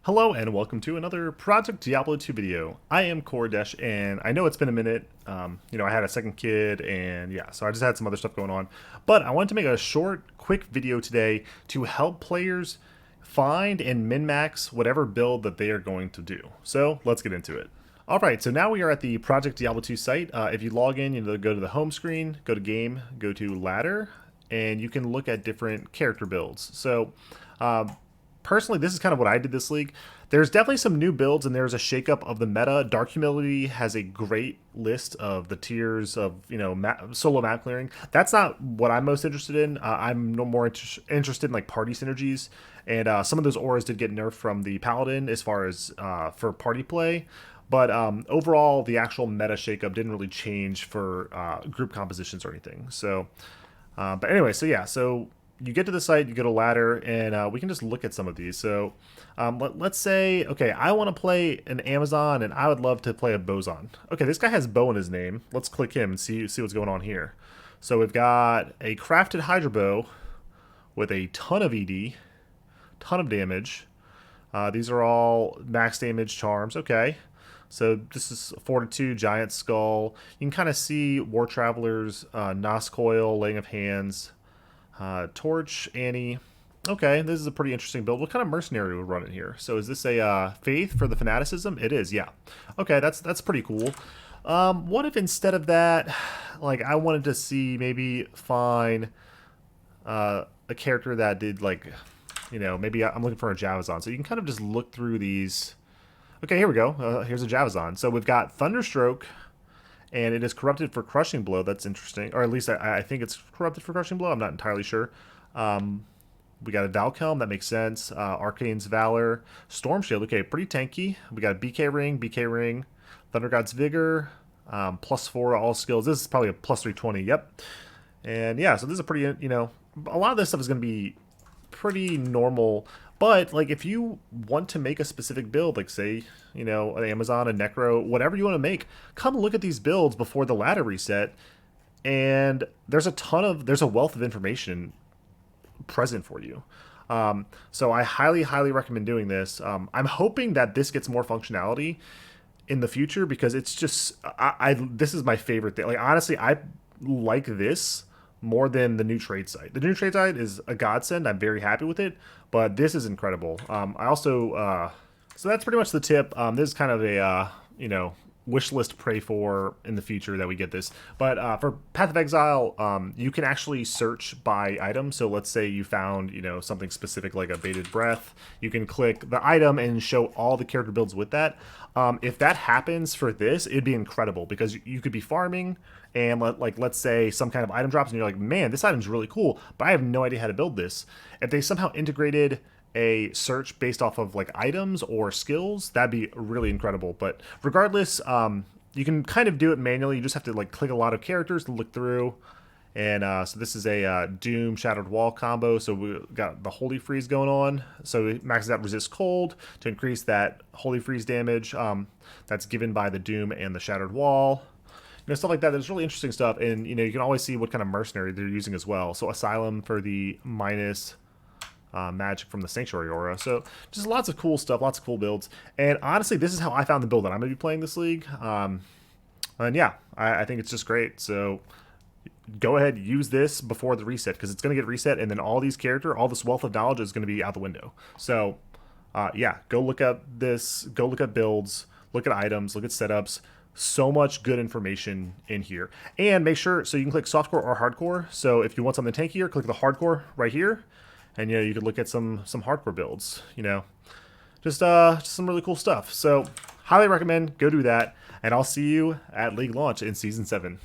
Hello and welcome to another Project Diablo 2 video. I am Kordesh and I know it's been a minute. I had a second kid and yeah, so I just had some other stuff going on. But I wanted to make a short, quick video today to help players find and min-max whatever build that they are going to do. So let's get into it. Alright, so now we are at the Project Diablo 2 site. If you log in, go to the home screen, go to game, go to ladder, and you can look at different character builds. So personally, this is kind of what I did this league. There's definitely some new builds, and there's a shakeup of the meta. Dark Humility has a great list of the tiers of solo map clearing. That's not what I'm most interested in. I'm no more interested in like party synergies, and some of those auras did get nerfed from the Paladin as far as for party play. But overall, the actual meta shakeup didn't really change for group compositions or anything. So, but anyway, so yeah, so you get to the site, you go to ladder, and we can just look at some of these. So let's say, okay, I want to play an Amazon, and I would love to play a Boson. Okay, this guy has bow in his name. Let's click him and see what's going on here. So we've got a crafted Hydra bow with a ton of ED, ton of damage. These are all max damage charms. Okay. So this is Fortitude, Giant Skull. You can kind of see War Travelers, Nos Coil, Laying of Hands, Torch, Annie. Okay, this is a pretty interesting build. What kind of mercenary would run it here? So is this a Faith for the fanaticism? It is, yeah. Okay, that's pretty cool. What if instead of that, like I wanted to see maybe find a character that did like, maybe I'm looking for a Javazon. So you can kind of just look through these. Okay, here we go. Here's a Javazon. So we've got Thunderstroke, and it is corrupted for Crushing Blow. That's interesting. Or at least I think it's corrupted for Crushing Blow. I'm not entirely sure. We got a Valkelm. That makes sense. Arcane's Valor. Storm Shield. Okay, pretty tanky. We got a BK Ring. Thunder God's Vigor. +4 to all skills. This is probably a +320. Yep. And yeah, so this is a pretty, a lot of this stuff is going to be pretty normal. But like if you want to make a specific build, like say, an Amazon, a Necro, whatever you want to make, come look at these builds before the ladder reset. And there's a wealth of information present for you. So I highly, highly recommend doing this. I'm hoping that this gets more functionality in the future because it's just, this is my favorite thing. Like honestly, I like this more than the new trade site. The new trade site is a godsend. I'm very happy with it, but this is incredible. I also, so that's pretty much the tip. This is kind of a, wish list pray for in the future that we get this. But for Path of Exile, you can actually search by item. So let's say you found, something specific like a Bated Breath. You can click the item and show all the character builds with that. If that happens for this, it'd be incredible because you could be farming and let's say some kind of item drops and you're like, man, this item's really cool, but I have no idea how to build this. If they somehow integrated a search based off of like items or skills, that'd be really incredible. But regardless, you can kind of do it manually. You just have to like click a lot of characters to look through. And so this is a Doom Shattered Wall combo. So we got the Holy Freeze going on. So it maxes out Resist Cold to increase that Holy Freeze damage that's given by the Doom and the Shattered Wall. Stuff like that. There's really interesting stuff. And, you can always see what kind of mercenary they're using as well. So Asylum for the minus magic from the Sanctuary Aura. So just lots of cool stuff, lots of cool builds. And honestly, this is how I found the build that I'm going to be playing this league. And yeah, I think it's just great. So go ahead, use this before the reset because it's going to get reset, and then all this wealth of knowledge is going to be out the window. So yeah, go look up this, go look up builds, look at items, look at setups. So much good information in here. And make sure, so you can click softcore or hardcore. So if you want something tankier, click the hardcore right here. And you could look at some hardcore builds, just some really cool stuff. So highly recommend, go do that. And I'll see you at League launch in Season 7.